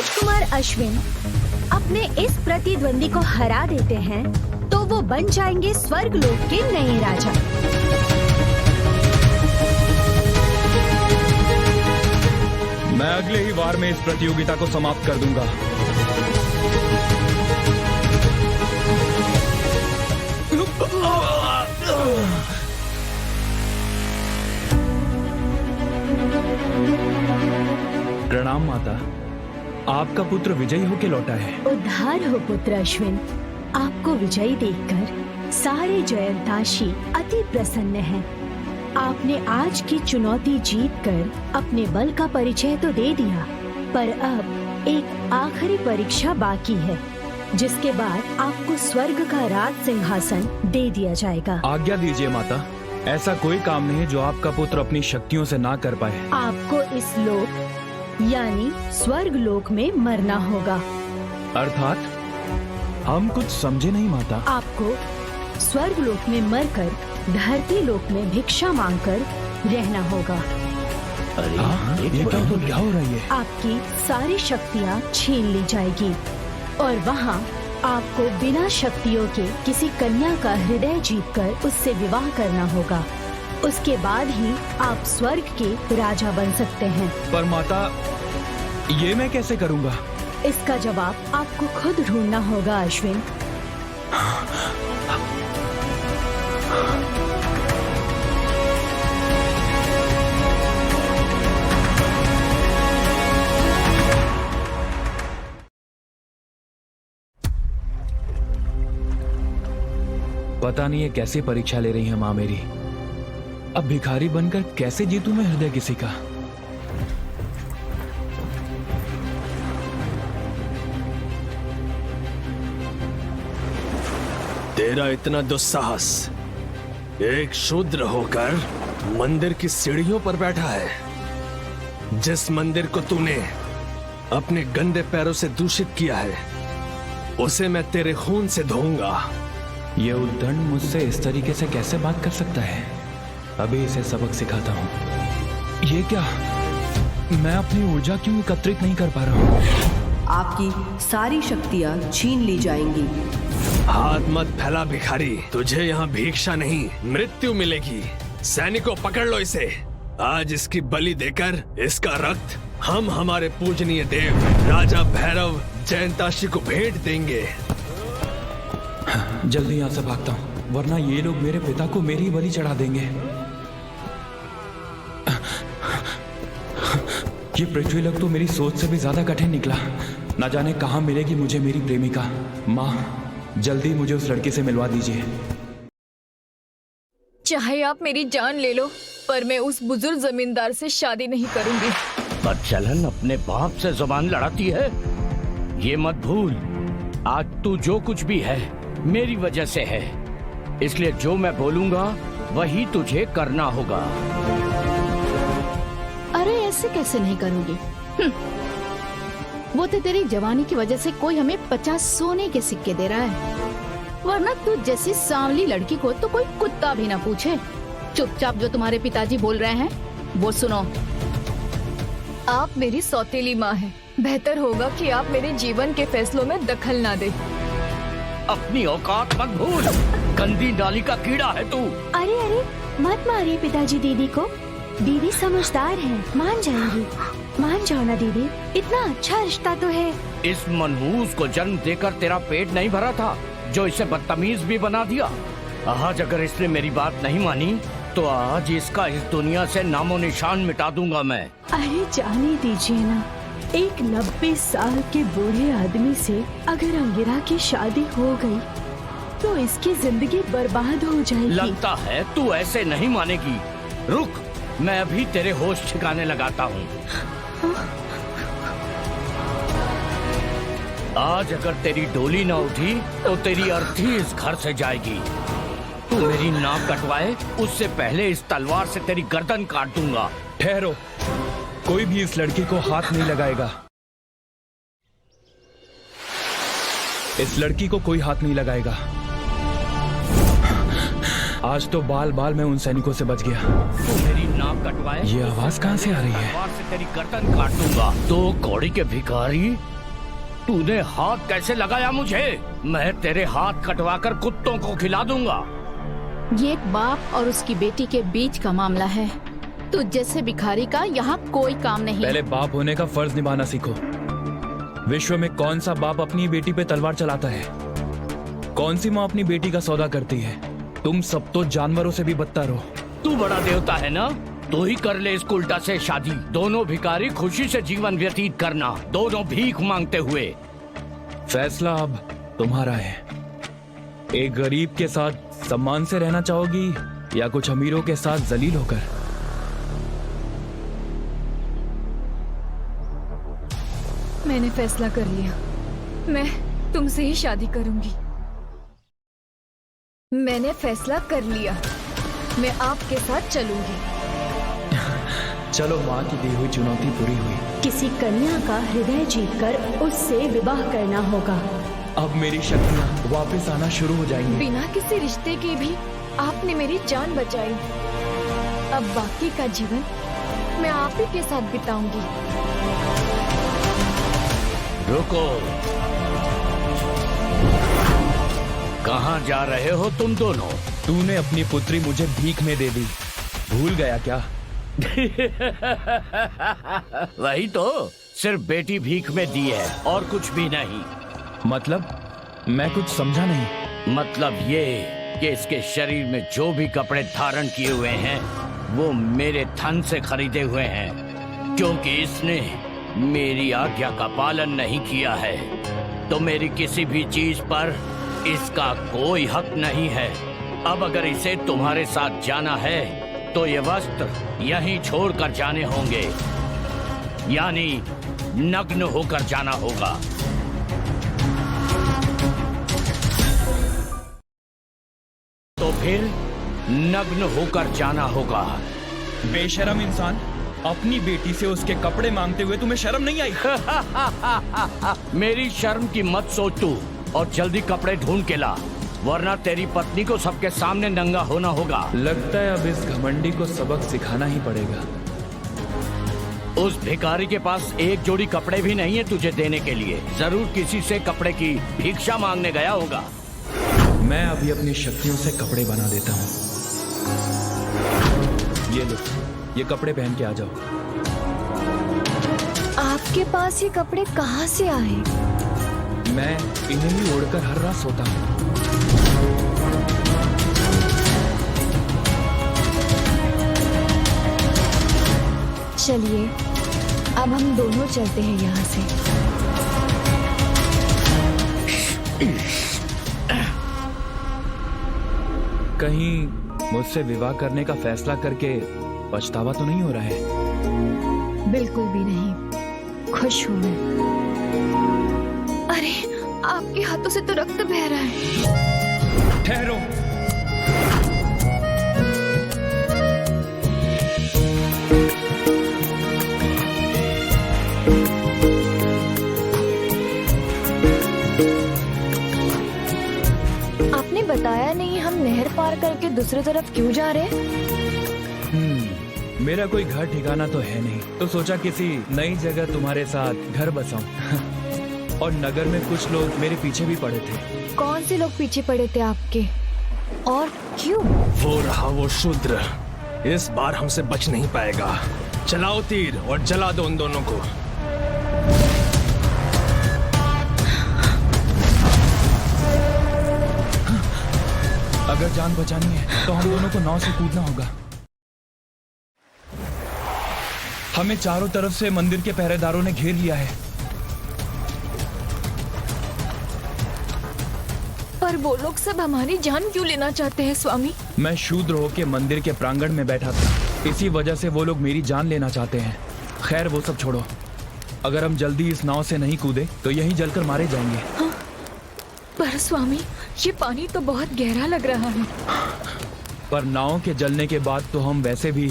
राजकुमार अश्विन अपने इस प्रतिद्वंदी को हरा देते हैं तो वो बन जाएंगे स्वर्गलोक के नए राजा। मैं अगले ही वार में इस प्रतियोगिता को समाप्त कर दूंगा। प्रणाम माता, आपका पुत्र विजयी होके लौटा है। उद्धार हो पुत्र अश्विन। आपको विजयी देखकर सारे जयंताशी अति प्रसन्न हैं। आपने आज की चुनौती जीतकर अपने बल का परिचय तो दे दिया, पर अब एक आखिरी परीक्षा बाकी है, जिसके बाद आपको स्वर्ग का राज सिंहासन दे दिया जाएगा। आज्ञा दीजिए माता, ऐसा कोई काम नहीं है जो आपका पुत्र अपनी शक्तियों से ना कर पाए। आपको इस लोक यानी स्वर्ग लोक में मरना होगा। अर्थात हम कुछ समझे नहीं माता। आपको स्वर्ग लोक में मरकर धरती लोक में भिक्षा मांगकर रहना होगा। अरे ये क्या हो रही है? आपकी सारी शक्तियाँ छीन ली जाएगी और वहाँ आपको बिना शक्तियों के किसी कन्या का हृदय जीतकर उससे विवाह करना होगा। उसके बाद ही आप स्वर्ग के राजा बन सकते हैं। पर माता, ये मैं कैसे करूँगा? इसका जवाब आपको खुद ढूंढना होगा अश्विन। पता नहीं ये कैसी परीक्षा ले रही है माँ मेरी। अब भिखारी बनकर कैसे जीतूं मैं हृदय किसी का? तेरा इतना दुस्साहस, एक शूद्र होकर मंदिर की सीढ़ियों पर बैठा है। जिस मंदिर को तूने अपने गंदे पैरों से दूषित किया है, उसे मैं तेरे खून से धोऊंगा। ये उद्दंड मुझसे इस तरीके से कैसे बात कर सकता है? अभी इसे सबक सिखाता हूँ। ये क्या? मैं अपनी ऊर्जा क्यों एकत्रित नहीं कर पा रहा हूँ? आपकी सारी शक्तियाँ छीन ली जाएंगी। हाथ मत फैला भिखारी, तुझे यहाँ भिक्षा नहीं मृत्यु मिलेगी। सैनिकों पकड़ लो इसे। आज इसकी बलि देकर इसका रक्त हम हमारे पूजनीय देव राजा भैरव जयंताशी को भेंट देंगे। जल्दी यहाँ से भागता हूँ, वरना ये लोग मेरे पिता को मेरी ही बलि चढ़ा देंगे। ये पृथ्वी लोक तो मेरी सोच से भी ज्यादा कठिन निकला। न जाने कहाँ मिलेगी मुझे मेरी प्रेमिका। माँ, जल्दी मुझे उस लड़के से मिलवा दीजिए। चाहे आप मेरी जान ले लो, पर मैं उस बुजुर्ग जमींदार से शादी नहीं करूंगी। बदचलन अपने बाप से जुबान लड़ाती है। ये मत भूल, आज तू जो कुछ भी है मेरी वजह से है, इसलिए जो मैं बोलूंगा वही तुझे करना होगा। अरे ऐसे कैसे नहीं करोगी? वो तो तेरी जवानी की वजह से कोई हमें 50 सोने के सिक्के दे रहा है, वरना तू जैसी सांवली लड़की को तो कोई कुत्ता भी ना पूछे। चुपचाप जो तुम्हारे पिताजी बोल रहे हैं वो सुनो। आप मेरी सौतेली माँ हैं। बेहतर होगा कि आप मेरे जीवन के फैसलों में दखल ना दे। अपनी औकात मत भूल, गंदी नाली का कीड़ा है तू। अरे अरे मत मारिए पिताजी दीदी को। दीदी समझदार है, मान जाएंगी। मान जाओ ना दीदी, इतना अच्छा रिश्ता तो है। इस मनहूस को जन्म देकर तेरा पेट नहीं भरा था, जो इसे बदतमीज भी बना दिया। आज अगर इसने मेरी बात नहीं मानी तो आज इसका इस दुनिया से नामो निशान मिटा दूंगा मैं। अरे जाने दीजिए ना, एक 90 साल के बूढ़े आदमी से अगर अंगिरा की शादी हो गई तो इसकी जिंदगी बर्बाद हो जाएगी। लगता है तू ऐसे नहीं मानेगी। रुक, मैं अभी तेरे होश ठिकाने लगाता हूँ। आज अगर तेरी डोली ना उठी तो तेरी अर्थी इस घर से जाएगी। तू मेरी नाक कटवाए उससे पहले इस तलवार से तेरी गर्दन काट दूंगा। ठहरो, कोई भी इस लड़की को हाथ नहीं लगाएगा। इस लड़की को कोई हाथ नहीं लगाएगा। आज तो बाल बाल में उन सैनिकों से बच गया। तू मेरी नाक कटवाए। ये आवाज कहाँ से आ रही है? तलवार से तेरी गर्दन काट दूंगा। तो कौड़ी के भिखारी, तूने हाथ कैसे लगाया मुझे? मैं तेरे हाथ कटवाकर कुत्तों को खिला दूंगा। ये एक बाप और उसकी बेटी के बीच का मामला है। तुझ जैसे भिखारी का यहाँ कोई काम नहीं। पहले बाप होने का फर्ज निभाना सीखो। विश्व में कौन सा बाप अपनी बेटी पे तलवार चलाता है? कौन सी माँ अपनी बेटी का सौदा करती है? तुम सब तो जानवरों से भी बदतर हो। तू बड़ा देवता है ना, तू ही कर ले इस उल्टा से शादी। दोनों भिखारी खुशी से जीवन व्यतीत करना, दोनों भीख मांगते हुए। फैसला अब तुम्हारा है। एक गरीब के साथ सम्मान से रहना चाहोगी या कुछ अमीरों के साथ जलील होकर? मैंने फैसला कर लिया, मैं तुमसे ही शादी करूंगी। मैंने फैसला कर लिया, मैं आपके साथ चलूंगी। चलो, माँ की दी हुई चुनौती पूरी हुई। किसी कन्या का हृदय जीतकर उससे विवाह करना होगा। अब मेरी शक्तियाँ वापस आना शुरू हो जाएंगी। बिना किसी रिश्ते के भी आपने मेरी जान बचाई। अब बाकी का जीवन मैं आप ही के साथ बिताऊंगी। रुको, कहाँ जा रहे हो तुम दोनों? तूने अपनी पुत्री मुझे भीख में दे दी, भूल गया क्या? वही तो, सिर्फ बेटी भीख में दी है और कुछ भी नहीं। मतलब? मैं कुछ समझा नहीं। मतलब ये कि इसके शरीर में जो भी कपड़े धारण किए हुए हैं वो मेरे धन से खरीदे हुए हैं, क्योंकि इसने मेरी आज्ञा का पालन नहीं किया है। तो मेरी किसी भी चीज पर इसका कोई हक नहीं है। अब अगर इसे तुम्हारे साथ जाना है तो ये वस्त्र यहीं छोड़कर जाने होंगे, यानी नग्न होकर जाना होगा। तो फिर नग्न होकर जाना होगा। बेशरम इंसान, अपनी बेटी से उसके कपड़े मांगते हुए तुम्हें शर्म नहीं आई? मेरी शर्म की मत सोच तू, और जल्दी कपड़े ढूंढ के ला, वरना तेरी पत्नी को सबके सामने नंगा होना होगा। लगता है अब इस घमंडी को सबक सिखाना ही पड़ेगा। उस भिखारी के पास एक जोड़ी कपड़े भी नहीं है तुझे देने के लिए। जरूर किसी से कपड़े की भिक्षा मांगने गया होगा। मैं अभी अपनी शक्तियों से कपड़े बना देता हूँ। ये लो, ये कपड़े पहन के आ जाओ। आपके पास ये कपड़े कहाँ से आए? मैं इन्हें ही ओढ़कर हर रात सोता हूँ। चलिए, अब हम दोनों चलते हैं यहाँ से। कहीं मुझसे विवाह करने का फैसला करके पछतावा तो नहीं हो रहा है? बिल्कुल भी नहीं, खुश हूँ मैं। अरे, आपके हाथों से तो रक्त बह रहा है। ठहरो। आपने बताया नहीं हम नहर पार करके दूसरी तरफ क्यों जा रहे हैं? मेरा कोई घर ठिकाना तो है नहीं, तो सोचा किसी नई जगह तुम्हारे साथ घर बसाऊं। और नगर में कुछ लोग मेरे पीछे भी पड़े थे। कौन से लोग पीछे पड़े थे आपके, और क्यों? वो रहा वो शूद्र, इस बार हमसे बच नहीं पाएगा। चलाओ तीर और जला दो उन दोनों को। अगर जान बचानी है तो हम दोनों को नाव से कूदना होगा। हमें चारों तरफ से मंदिर के पहरेदारों ने घेर लिया है। पर वो लोग सब हमारी जान क्यों लेना चाहते हैं स्वामी? मैं शूद्र होके मंदिर के प्रांगण में बैठा था, इसी वजह से वो लोग मेरी जान लेना चाहते हैं। खैर वो सब छोड़ो, अगर हम जल्दी इस नाव से नहीं कूदे तो यहीं जलकर मारे जाएंगे। हाँ, पर स्वामी ये पानी तो बहुत गहरा लग रहा है। पर नाव के जलने के बाद तो हम वैसे भी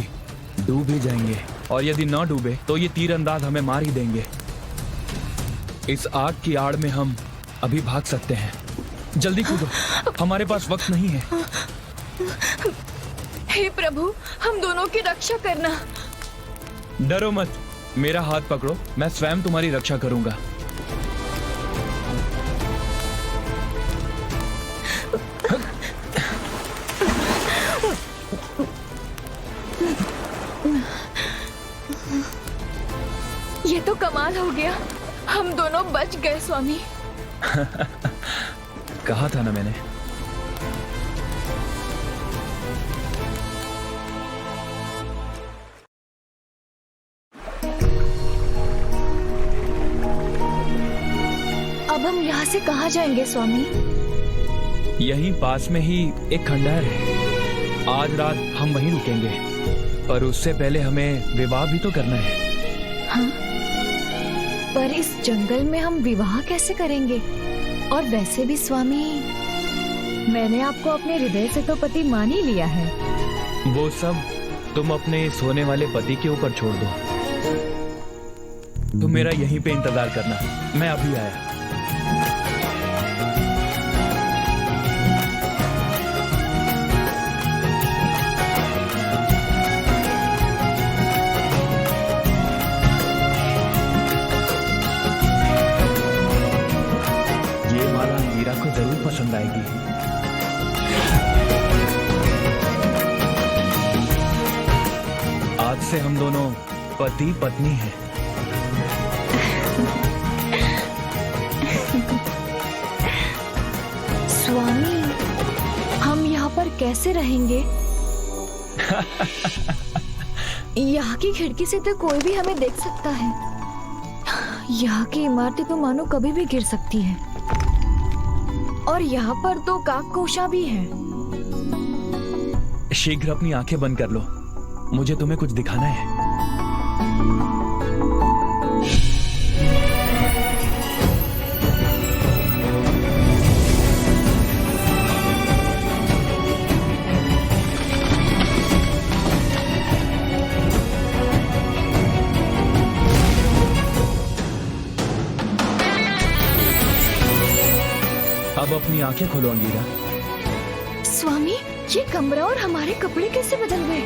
डूब ही जाएंगे, और यदि न डूबे तो ये तीरंदाज हमें मार ही देंगे। इस आग की आड़ में हम अभी भाग सकते हैं। जल्दी कूदो, हमारे पास वक्त नहीं है। हे प्रभु, हम दोनों की रक्षा करना। डरो मत, मेरा हाथ पकड़ो, मैं स्वयं तुम्हारी रक्षा करूंगा। ये तो कमाल हो गया, हम दोनों बच गए स्वामी। कहा था ना मैंने। अब हम यहाँ से कहाँ जाएंगे स्वामी? यहीं पास में ही एक खंडहर है, आज रात हम वहीं रुकेंगे, पर उससे पहले हमें विवाह भी तो करना है। हाँ? पर इस जंगल में हम विवाह कैसे करेंगे? और वैसे भी स्वामी, मैंने आपको अपने हृदय से तो पति मान ही लिया है। वो सब तुम अपने सोने वाले पति के ऊपर छोड़ दो। तुम मेरा यहीं पे इंतजार करना, मैं अभी आया। ये माला मीरा को जरूर पसंद आएगी। आज से हम दोनों पति पत्नी हैं। स्वामी, हम यहाँ पर कैसे रहेंगे? यहाँ की खिड़की से तो कोई भी हमें देख सकता है। यहाँ की इमारतें तो मानो कभी भी गिर सकती है। और यहाँ पर तो काककोशा भी है। शीघ्र अपनी आंखें बंद कर लो, मुझे तुम्हें कुछ दिखाना है। अब अपनी आंखें खोलो अंगीरा। स्वामी, ये कमरा और हमारे कपड़े कैसे बदल गए?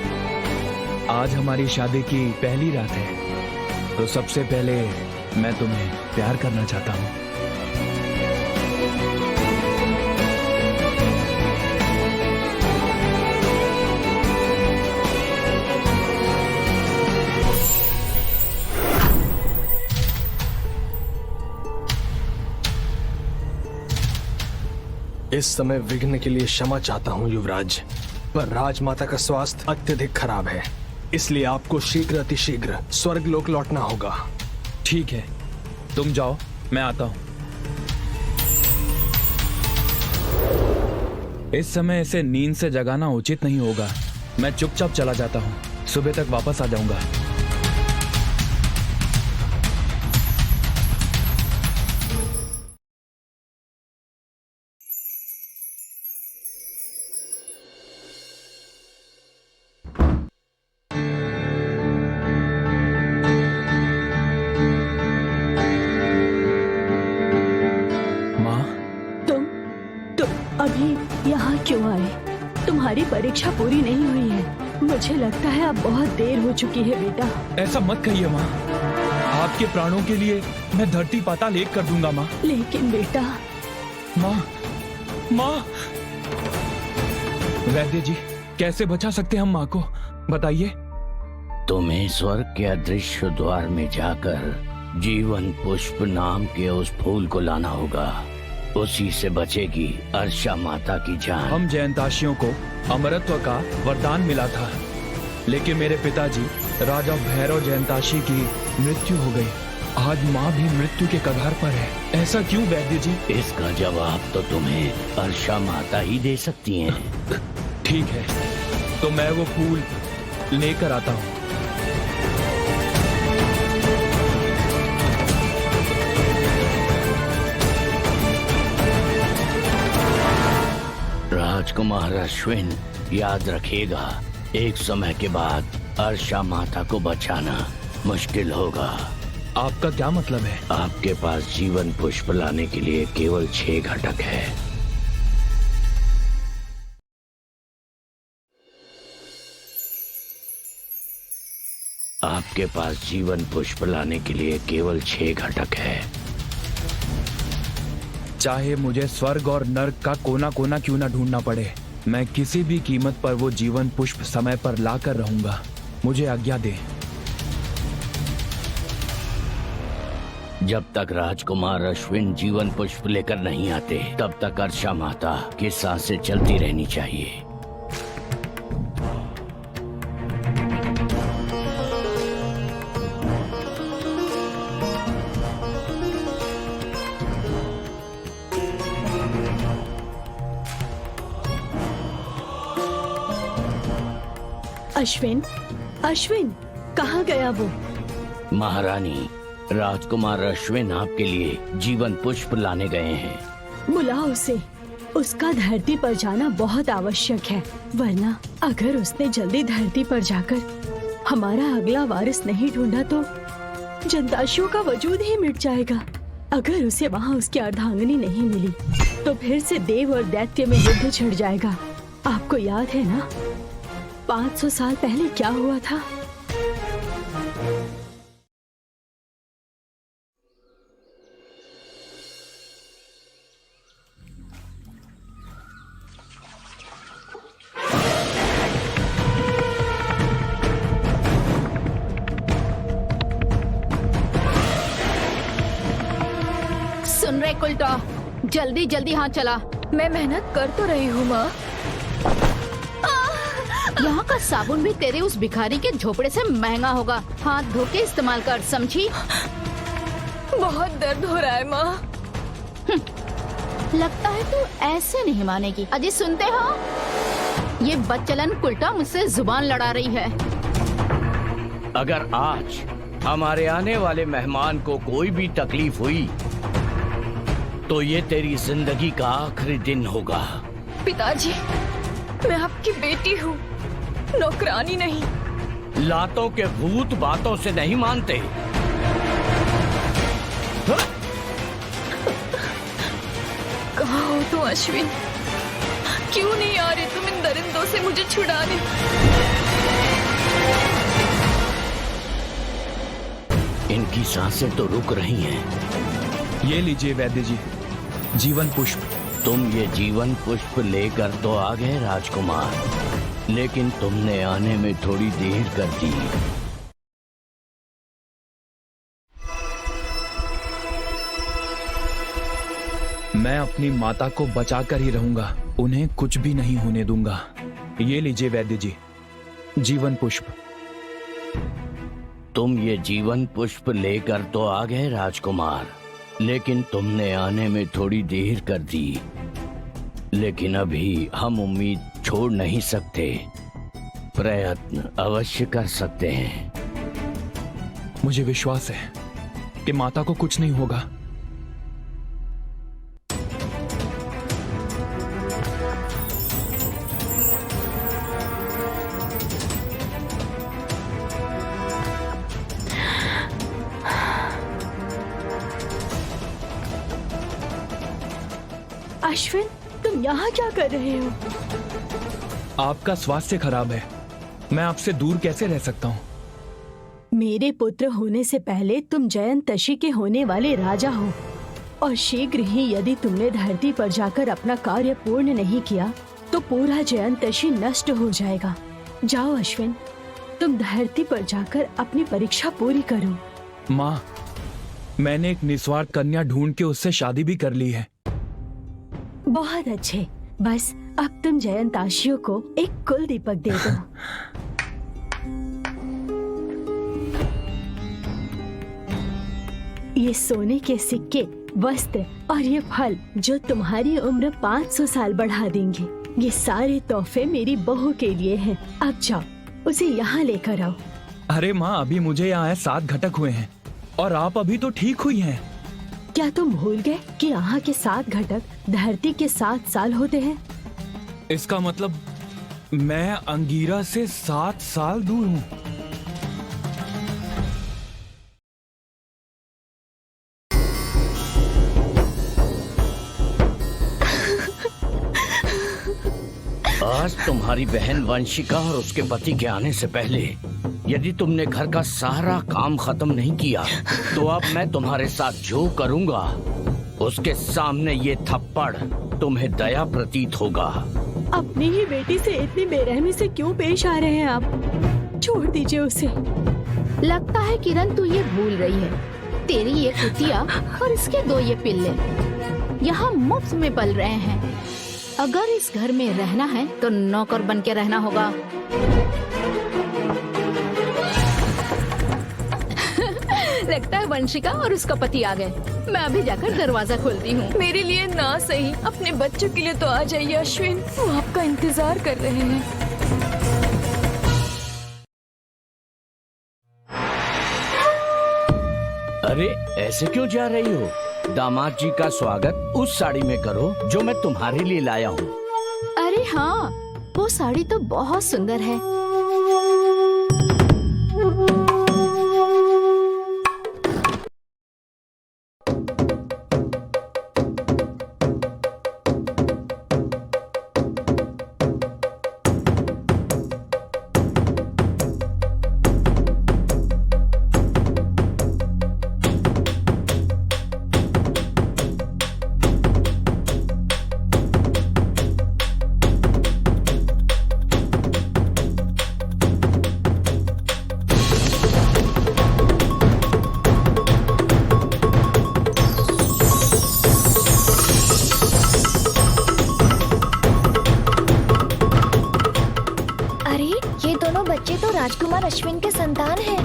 आज हमारी शादी की पहली रात है, तो सबसे पहले मैं तुम्हें प्यार करना चाहता हूँ। इस समय विघ्न के लिए क्षमा चाहता हूँ युवराज, पर राजमाता का स्वास्थ्य अत्यधिक खराब है, इसलिए आपको शीघ्र अतिशीघ्र स्वर्गलोक लौटना होगा। ठीक है, तुम जाओ, मैं आता हूँ। इस समय इसे नींद से जगाना उचित नहीं होगा, मैं चुपचाप चला जाता हूँ, सुबह तक वापस आ जाऊंगा। अभी यहाँ क्यों आए? तुम्हारी परीक्षा पूरी नहीं हुई है। मुझे लगता है अब बहुत देर हो चुकी है बेटा। ऐसा मत कहिए माँ, आपके प्राणों के लिए मैं धरती पाताल एक कर दूंगा माँ। लेकिन बेटा। माँ, माँ। वैद्य जी, कैसे बचा सकते हम माँ को, बताइए। तुम्हें स्वर्ग के अदृश्य द्वार में जाकर जीवन पुष्प नाम के उस फूल को लाना होगा, उसी से बचेगी अर्षा माता की जान। हम जयंताशियों को अमरत्व का वरदान मिला था, लेकिन मेरे पिताजी राजा भैरव जयंताशी की मृत्यु हो गई। आज माँ भी मृत्यु के कगार पर है। ऐसा क्यों वैद्य जी? इसका जवाब तो तुम्हें अर्षा माता ही दे सकती हैं। ठीक है, तो मैं वो फूल लेकर आता हूँ। राजकुमार अश्विन, याद रखिएगा, एक समय के बाद अर्षा माता को बचाना मुश्किल होगा। आपका क्या मतलब है? आपके पास जीवन पुष्प लाने के लिए केवल 6 घटक है। आपके पास जीवन पुष्प लाने के लिए केवल 6 घटक है। चाहे मुझे स्वर्ग और नर्क का कोना कोना क्यों ना ढूंढना पड़े, मैं किसी भी कीमत पर वो जीवन पुष्प समय पर लाकर रहूंगा। मुझे आज्ञा दे। जब तक राजकुमार अश्विन जीवन पुष्प लेकर नहीं आते, तब तक अर्चा माता की सांसें चलती रहनी चाहिए। अश्विन, अश्विन, कहाँ गया वो? महारानी, राजकुमार अश्विन आपके लिए जीवन पुष्प लाने गए हैं। बुलाओ उसे। उसका धरती पर जाना बहुत आवश्यक है, वरना अगर उसने जल्दी धरती पर जाकर हमारा अगला वारिस नहीं ढूंढा तो जंताशियों का वजूद ही मिट जाएगा। अगर उसे वहाँ उसकी अर्धांगिनी नहीं मिली तो फिर से देव और दैत्य में युद्ध छिड़ जाएगा। आपको याद है ना 500 साल पहले क्या हुआ था? सुन रहे कुलटा, जल्दी जल्दी हाथ चला। मैं मेहनत कर तो रही हूँ माँ। यहाँ का साबुन भी तेरे उस भिखारी के झोपड़े से महंगा होगा। हाथ धो के इस्तेमाल कर, समझी? बहुत दर्द हो रहा है माँ। लगता है तू ऐसे नहीं मानेगी। अजी सुनते हो? ये बदचलन कुलटा मुझसे जुबान लड़ा रही है। अगर आज हमारे आने वाले मेहमान को कोई भी तकलीफ हुई तो ये तेरी जिंदगी का आखिरी दिन होगा। पिताजी, मैं आपकी बेटी हूँ, नौकरानी नहीं। लातों के भूत बातों से नहीं मानते। कहाँ हो तुम अश्विन? क्यों नहीं आ रहे तुम इन दरिंदों से मुझे छुड़ाने? इनकी सांसें तो रुक रही हैं। ये लीजिए वैद्य जी, जीवन पुष्प। तुम ये जीवन पुष्प लेकर तो आ गए राजकुमार, लेकिन तुमने आने में थोड़ी देर कर दी। मैं अपनी माता को बचाकर ही रहूंगा, उन्हें कुछ भी नहीं होने दूंगा। ये लीजिए वैद्य जी, जीवन पुष्प। तुम ये जीवन पुष्प लेकर तो आ गए राजकुमार, लेकिन तुमने आने में थोड़ी देर कर दी। लेकिन अभी हम उम्मीद छोड़ नहीं सकते, प्रयत्न अवश्य कर सकते हैं। मुझे विश्वास है कि माता को कुछ नहीं होगा। अश्विन, तुम यहाँ क्या कर रहे हो? आपका स्वास्थ्य खराब है, मैं आपसे दूर कैसे रह सकता हूँ? मेरे पुत्र होने से पहले तुम जयंतशी के होने वाले राजा हो, और शीघ्र ही यदि तुमने धरती पर जाकर अपना कार्य पूर्ण नहीं किया तो पूरा जयंतशी नष्ट हो जाएगा। जाओ अश्विन, तुम धरती पर जाकर अपनी परीक्षा पूरी करो। माँ, मैंने एक निस्वार्थ कन्या ढूंढ के उससे शादी भी कर ली है। बहुत अच्छे, बस अब तुम जयंताशियों को एक कुल दीपक दे दो। ये सोने के सिक्के, वस्त्र और ये फल जो तुम्हारी उम्र 500 साल बढ़ा देंगे, ये सारे तोहफे मेरी बहू के लिए हैं। अब जाओ, उसे यहाँ लेकर आओ। अरे माँ, अभी मुझे यहाँ 7 घटक हुए हैं और आप अभी तो ठीक हुई हैं। क्या तुम भूल गए कि यहाँ के 7 घटक धरती के 7 साल होते हैं? इसका मतलब मैं अंगीरा से 7 साल दूर हूँ। आज तुम्हारी बहन वंशिका और उसके पति के आने से पहले यदि तुमने घर का सारा काम खत्म नहीं किया तो अब मैं तुम्हारे साथ जो करूंगा उसके सामने ये थप्पड़ तुम्हें दया प्रतीत होगा। अपनी ही बेटी से इतनी बेरहमी से क्यों पेश आ रहे हैं आप? छोड़ दीजिए उसे। लगता है किरण तू ये भूल रही है, तेरी ये कुतिया और इसके 2 ये पिल्ले यहाँ मुफ्त में पल रहे हैं। अगर इस घर में रहना है तो नौकर बन के रहना होगा। लगता है वंशिका और उसका पति आ गए। मैं अभी जाकर दरवाजा खोलती हूँ। मेरे लिए ना सही, अपने बच्चों के लिए तो आ जाइए अश्विन, वो आपका इंतजार कर रहे हैं। अरे ऐसे क्यों जा रही हो? दामाद जी का स्वागत उस साड़ी में करो जो मैं तुम्हारे लिए लाया हूँ। अरे हाँ, वो साड़ी तो बहुत सुंदर है। बच्चे तो राजकुमार अश्विन के संतान हैं।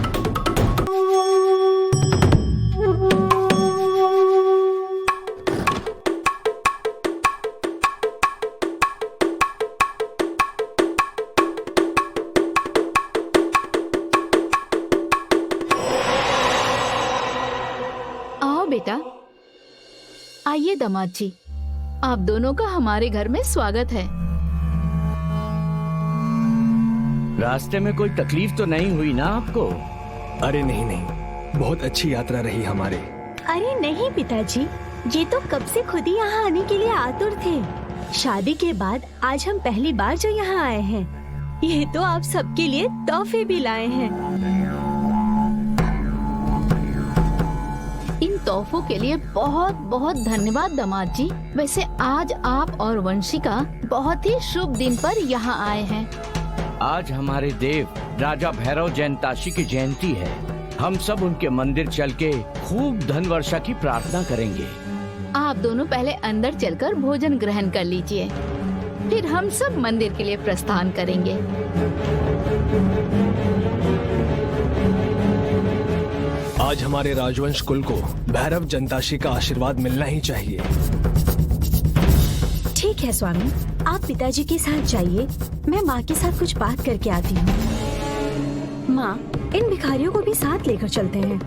आओ बेटा, आइए दामाद जी, आप दोनों का हमारे घर में स्वागत है। रास्ते में कोई तकलीफ तो नहीं हुई ना आपको? अरे नहीं नहीं, बहुत अच्छी यात्रा रही हमारी। अरे नहीं पिताजी, ये तो कब से खुद ही यहाँ आने के लिए आतुर थे। शादी के बाद आज हम पहली बार जो यहाँ आए हैं। ये तो आप सबके लिए तोहफे भी लाए हैं। इन तोहफों के लिए बहुत बहुत धन्यवाद दामाद जी। वैसे आज आप और वंशिका बहुत ही शुभ दिन पर यहाँ आए हैं। आज हमारे देव राजा भैरव जयंताशी की जयंती है। हम सब उनके मंदिर चल के खूब धन वर्षा की प्रार्थना करेंगे। आप दोनों पहले अंदर चलकर भोजन ग्रहण कर लीजिए, फिर हम सब मंदिर के लिए प्रस्थान करेंगे। आज हमारे राजवंश कुल को भैरव जयंताशी का आशीर्वाद मिलना ही चाहिए। ठीक है स्वामी, आप पिताजी के साथ जाइए, मैं माँ के साथ कुछ बात करके आती हूँ। माँ, इन भिखारियों को भी साथ लेकर चलते हैं।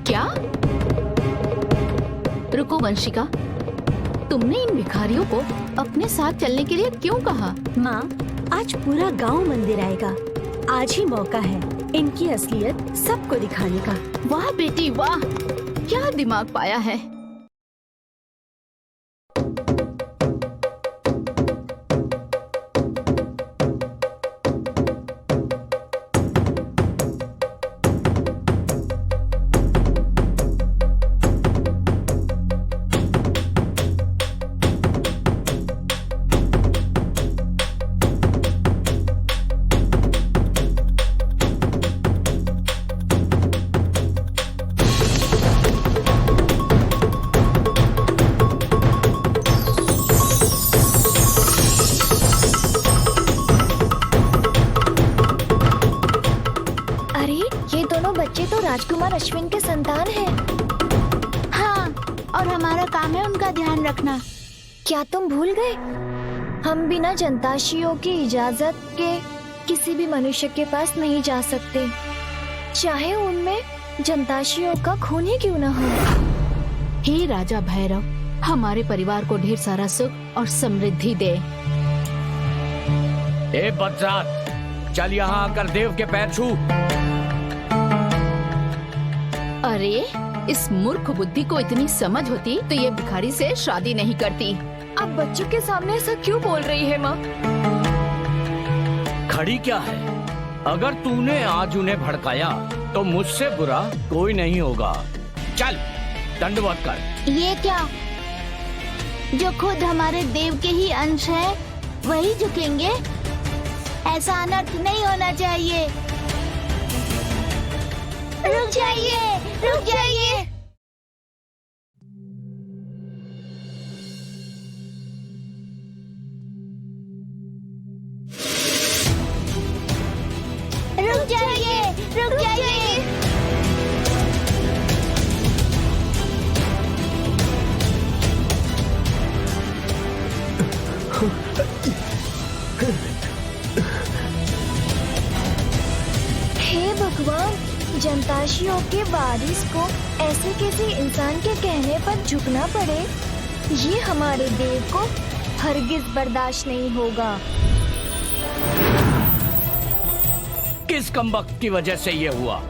क्या? रुको वंशिका, तुमने इन भिखारियों को अपने साथ चलने के लिए क्यों कहा? माँ, आज पूरा गांव मंदिर आएगा। आज ही मौका है इनकी असलियत सबको दिखाने का। वाह बेटी वाह, क्या दिमाग पाया है। बच्चे तो राजकुमार अश्विन के संतान हैं। हाँ, और हमारा काम है उनका ध्यान रखना। क्या तुम भूल गए? हम बिना जयंताशियों की इजाजत के किसी भी मनुष्य के पास नहीं जा सकते, चाहे उनमें जयंताशियों का खून ही क्यों न हो। हे राजा भैरव, हमारे परिवार को ढेर सारा सुख और समृद्धि दे। ए बदजात, चल यहाँ आकर देव के पैर छू। अरे, इस मूर्ख बुद्धि को इतनी समझ होती तो ये भिखारी से शादी नहीं करती। अब बच्चों के सामने ऐसा क्यों बोल रही है माँ? खड़ी क्या है? अगर तूने आज उन्हें भड़काया तो मुझसे बुरा कोई नहीं होगा। चल दंडवत कर। ये क्या? जो खुद हमारे देव के ही अंश है वही झुकेंगे? ऐसा अनर्थ नहीं होना चाहिए। रुक जाइए, रुक जाइए। रुक जाइए, रुक जाइए। हे भगवान, जनताशियों के वारिस को ऐसे किसी इंसान के कहने पर झुकना पड़े, ये हमारे देव को हरगिज बर्दाश्त नहीं होगा। किस कमबख्त की वजह से ये हुआ?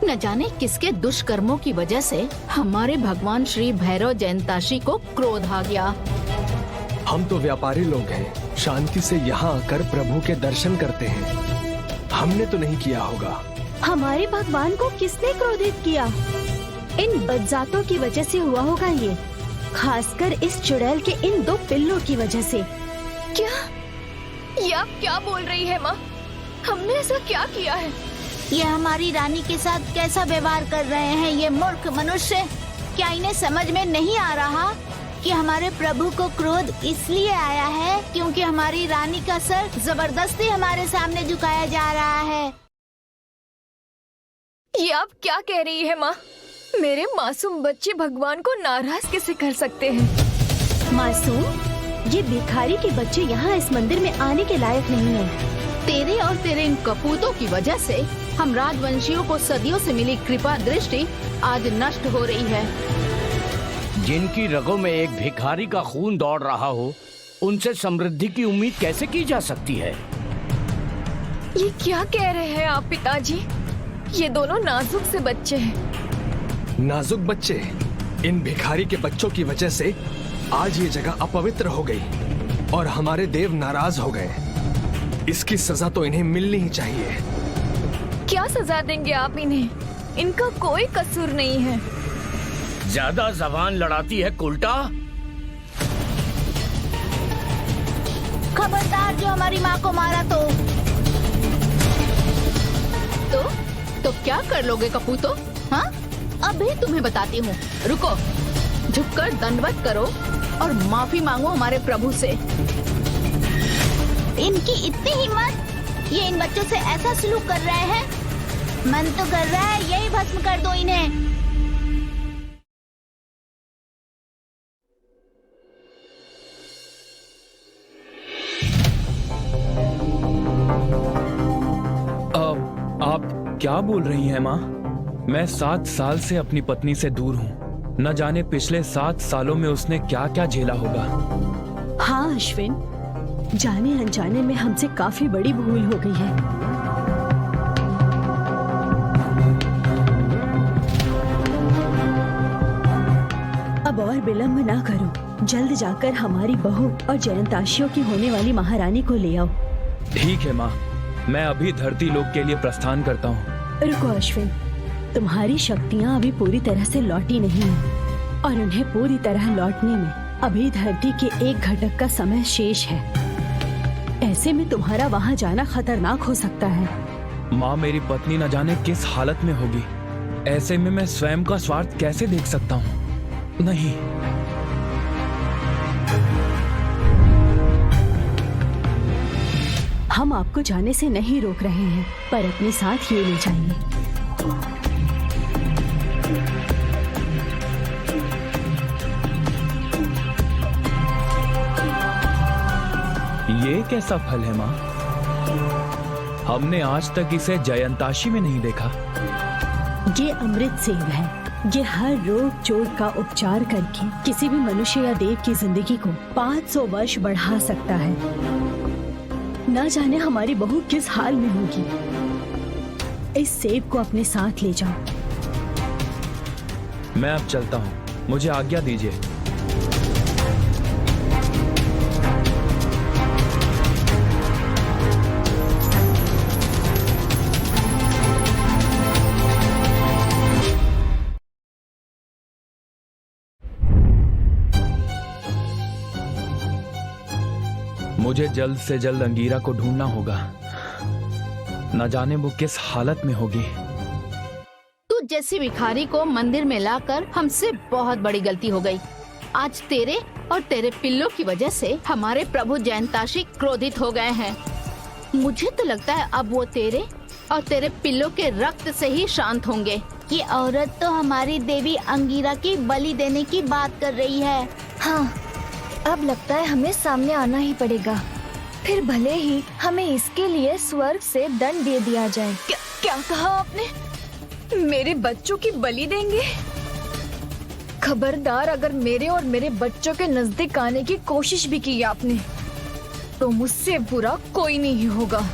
न जाने किसके दुष्कर्मों की वजह से हमारे भगवान श्री भैरव जयंताशी को क्रोध आ गया। हम तो व्यापारी लोग हैं, शांति से यहाँ आकर प्रभु के दर्शन करते हैं। हमने तो नहीं किया होगा। हमारे भगवान को किसने क्रोधित किया? इन बदजातों की वजह से हुआ होगा ये, खासकर इस चुड़ैल के इन 2 पिल्लों की वजह से। क्या? ये आप क्या बोल रही है माँ? हमने ऐसा क्या किया है? ये हमारी रानी के साथ कैसा व्यवहार कर रहे हैं ये मूर्ख मनुष्य? क्या इन्हें समझ में नहीं आ रहा कि हमारे प्रभु को क्रोध इसलिए आया है क्योंकि हमारी रानी का सर जबरदस्ती हमारे सामने झुकाया जा रहा है? ये आप क्या कह रही है माँ? मेरे मासूम बच्चे भगवान को नाराज कैसे कर सकते हैं? मासूम? ये भिखारी के बच्चे यहाँ इस मंदिर में आने के लायक नहीं है। तेरे और तेरे इन कपूतों की वजह से हम राजवंशियों को सदियों से मिली कृपा दृष्टि आज नष्ट हो रही है। जिनकी रगों में एक भिखारी का खून दौड़ रहा हो, उनसे समृद्धि की उम्मीद कैसे की जा सकती है? ये क्या कह रहे हैं आप पिताजी? ये दोनों नाजुक से बच्चे हैं। नाजुक बच्चे? इन भिखारी के बच्चों की वजह से आज ये जगह अपवित्र हो गई और हमारे देव नाराज हो गए। इसकी सजा तो इन्हें मिलनी ही चाहिए। क्या सजा देंगे आप इन्हें? इनका कोई कसूर नहीं है। ज्यादा जबान लड़ाती है उल्टा। खबरदार जो हमारी माँ को मारा तो क्या कर लोगे कपूतो? हाँ, अभी तुम्हें बताती हूँ। रुको, झुककर दंडवत करो और माफी मांगो हमारे प्रभु से। इनकी इतनी हिम्मत, ये इन बच्चों से ऐसा सलूक कर रहे हैं। मन तो कर रहा है यही भस्म कर दो इन्हें। आप क्या बोल रही हैं माँ? मैं 7 साल से अपनी पत्नी से दूर हूँ। न जाने पिछले 7 सालों में उसने क्या क्या झेला होगा। हाँ अश्विन, जाने अनजाने में हमसे काफी बड़ी भूल हो गई है। अब और विलंब ना करो, जल्द जाकर हमारी बहू और जयंताशियों की होने वाली महारानी को ले आओ। ठीक है माँ, मैं अभी धरती लोक के लिए प्रस्थान करता हूँ। रुको अश्विन, तुम्हारी शक्तियाँ अभी पूरी तरह से लौटी नहीं है और उन्हें पूरी तरह लौटने में अभी धरती के एक घटक का समय शेष है। ऐसे में तुम्हारा वहाँ जाना खतरनाक हो सकता है। माँ, मेरी पत्नी न जाने किस हालत में होगी। ऐसे में मैं स्वयं का स्वार्थ कैसे देख सकता हूँ? नहीं। हम आपको जाने से नहीं रोक रहे हैं, पर अपने साथ ये ले जाएंगे। ये कैसा फल है माँ? हमने आज तक इसे जयंताशी में नहीं देखा। ये अमृत सेव है। ये हर रोग चोट का उपचार करके किसी भी मनुष्य या देव की जिंदगी को 500 वर्ष बढ़ा सकता है। न जाने हमारी बहू किस हाल में होगी। इस सेब को अपने साथ ले जाओ। मैं अब चलता हूँ, मुझे आज्ञा दीजिए। मुझे जल्द से जल्द अंगीरा को ढूंढना होगा। न जाने वो किस हालत में होगी। तू जैसी भिखारी को मंदिर में लाकर हमसे बहुत बड़ी गलती हो गई। आज तेरे और तेरे पिल्लों की वजह से हमारे प्रभु जयंताशी क्रोधित हो गए हैं। मुझे तो लगता है अब वो तेरे और तेरे पिल्लों के रक्त से ही शांत होंगे। ये औरत तो हमारी देवी अंगीरा की बलि देने की बात कर रही है। हाँ, अब लगता है हमें सामने आना ही पड़ेगा। फिर भले ही हमें इसके लिए स्वर्ग से दंड दे दिया जाए। क्या कहा आपने? मेरे बच्चों की बलि देंगे? खबरदार, अगर मेरे और मेरे बच्चों के नजदीक आने की कोशिश भी की आपने तो मुझसे बुरा कोई नहीं होगा।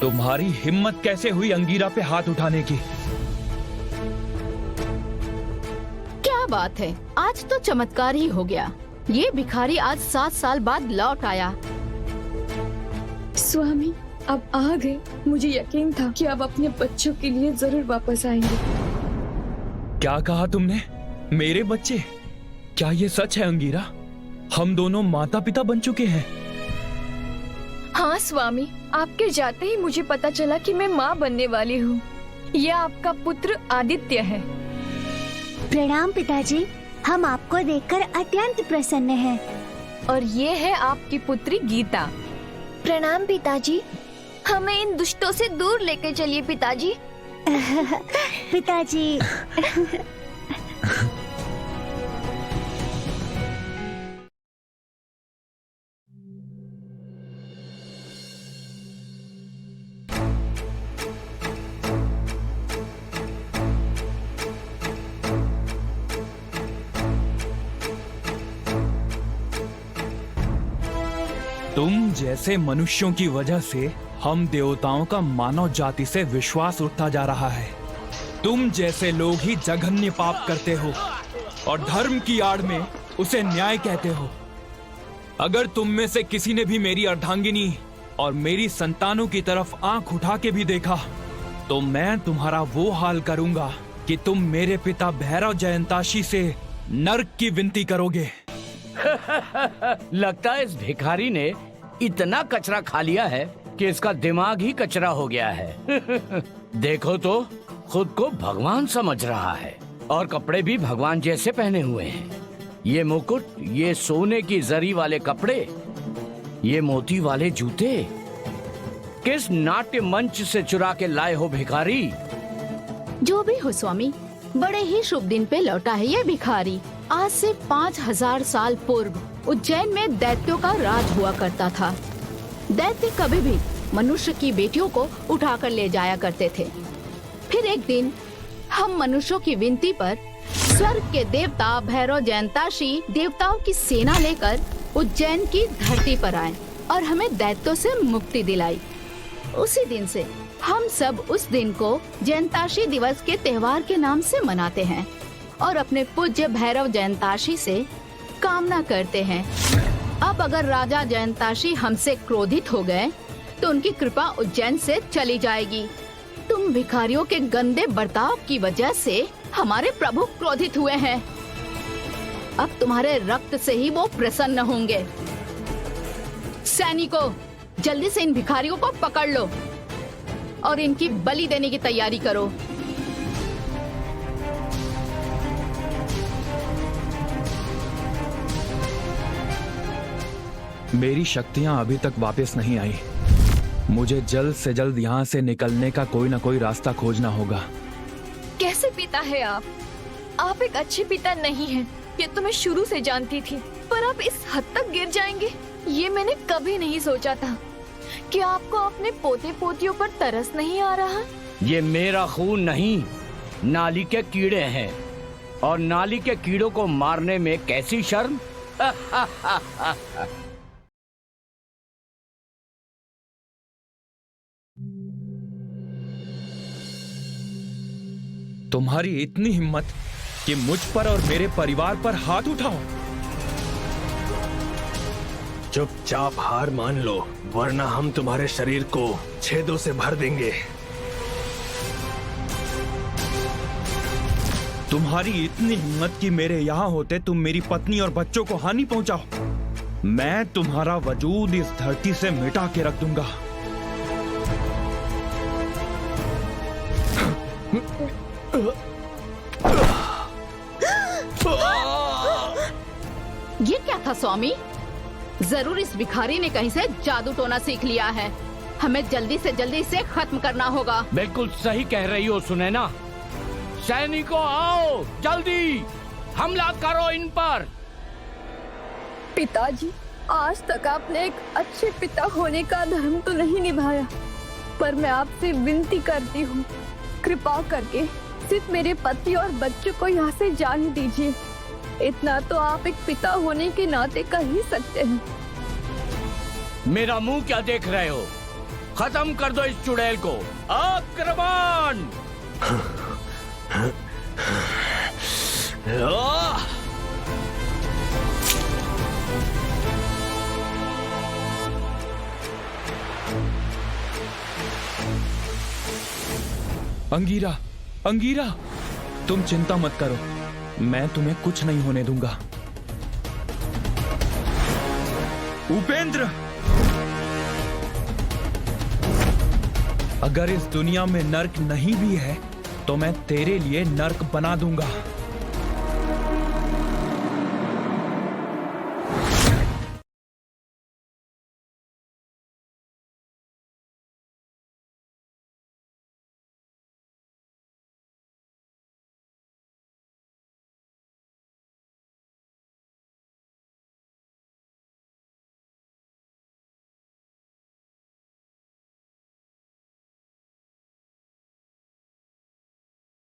तुम्हारी हिम्मत कैसे हुई अंगीरा पे हाथ उठाने की? क्या बात है, आज तो चमत्कार ही हो गया। ये भिखारी आज 7 साल बाद लौट आया। स्वामी, अब आ गए। मुझे यकीन था कि आप अपने बच्चों के लिए जरूर वापस आएंगे। क्या कहा तुमने? मेरे बच्चे? क्या ये सच है अंगीरा? हम दोनों माता पिता बन चुके हैं। हाँ स्वामी, आपके जाते ही मुझे पता चला कि मैं माँ बनने वाली हूँ। यह आपका पुत्र आदित्य है। प्रणाम पिताजी, हम आपको देखकर अत्यंत प्रसन्न हैं। और ये है आपकी पुत्री गीता। प्रणाम पिताजी, हमें इन दुष्टों से दूर लेकर चलिए पिताजी। पिताजी। तुम जैसे मनुष्यों की वजह से हम देवताओं का मानव जाति से विश्वास उठता जा रहा है। तुम जैसे लोग ही जघन्य पाप करते हो और धर्म की आड़ में उसे न्याय कहते हो। अगर तुम में से किसी ने भी मेरी अर्धांगिनी और मेरी संतानों की तरफ आंख उठा के भी देखा तो मैं तुम्हारा वो हाल करूंगा कि तुम मेरे पिता भैरव जयंताशी से नर्क की विनती करोगे। लगता है इस भिखारी ने इतना कचरा खा लिया है कि इसका दिमाग ही कचरा हो गया है। देखो तो, खुद को भगवान समझ रहा है और कपड़े भी भगवान जैसे पहने हुए हैं। ये मुकुट, ये सोने की जरी वाले कपड़े, ये मोती वाले जूते किस नाट्य मंच से चुरा के लाए हो भिखारी? जो भी हो स्वामी, बड़े ही शुभ दिन पे लौटा है ये भिखारी। आज से 5000 साल पूर्व उज्जैन में दैत्यों का राज हुआ करता था। दैत्य कभी भी मनुष्य की बेटियों को उठाकर ले जाया करते थे। फिर एक दिन हम मनुष्यों की विनती पर स्वर्ग के देवता भैरव जयंताशी देवताओं की सेना लेकर उज्जैन की धरती पर आए और हमें दैत्यों से मुक्ति दिलाई। उसी दिन से हम सब उस दिन को जयंताशी दिवस के त्योहार के नाम से मनाते हैं और अपने पूज्य भैरव जयंताशी से कामना करते हैं। अब अगर राजा जयंताशी हमसे क्रोधित हो गए तो उनकी कृपा उज्जैन से चली जाएगी। तुम भिखारियों के गंदे बर्ताव की वजह से हमारे प्रभु क्रोधित हुए हैं। अब तुम्हारे रक्त से ही वो प्रसन्न होंगे। सैनिकों, जल्दी से इन भिखारियों को पकड़ लो और इनकी बलि देने की तैयारी करो। मेरी शक्तियां अभी तक वापस नहीं आई। मुझे जल्द से जल्द यहाँ से निकलने का कोई ना कोई रास्ता खोजना होगा। कैसे पिता है आप? आप एक अच्छे पिता नहीं हैं। ये तो मैं शुरू से जानती थी, पर आप इस हद तक गिर जाएंगे ये मैंने कभी नहीं सोचा था। क्या आपको अपने पोते पोतियों पर तरस नहीं आ रहा? ये मेरा खून नहीं, नाली के कीड़े हैं और नाली के कीड़ों को मारने में कैसी शर्म। तुम्हारी इतनी हिम्मत कि मुझ पर और मेरे परिवार पर हाथ उठाओ। चुपचाप हार मान लो, वरना हम तुम्हारे शरीर को छेदों से भर देंगे। तुम्हारी इतनी हिम्मत कि मेरे यहाँ होते तुम मेरी पत्नी और बच्चों को हानि पहुंचाओ। मैं तुम्हारा वजूद इस धरती से मिटा के रख दूंगा। ये क्या था स्वामी? जरूर इस भिखारी ने कहीं से जादू टोना सीख लिया है। हमें जल्दी से जल्दी इसे खत्म करना होगा। बिल्कुल सही कह रही हो सुनैना। सैनिकों आओ, जल्दी हमला करो इन पर। पिताजी, आज तक आपने एक अच्छे पिता होने का धर्म तो नहीं निभाया, पर मैं आपसे विनती करती हूँ, कृपा करके सिर्फ मेरे पति और बच्चों को यहाँ से जाने दीजिए। इतना तो आप एक पिता होने के नाते कर ही सकते हैं। मेरा मुंह क्या देख रहे हो? खत्म कर दो इस चुड़ैल को। आक्रमण! अंगीरा, अंगीरा, तुम चिंता मत करो, मैं तुम्हें कुछ नहीं होने दूंगा। उपेंद्र, अगर इस दुनिया में नर्क नहीं भी है तो मैं तेरे लिए नर्क बना दूंगा।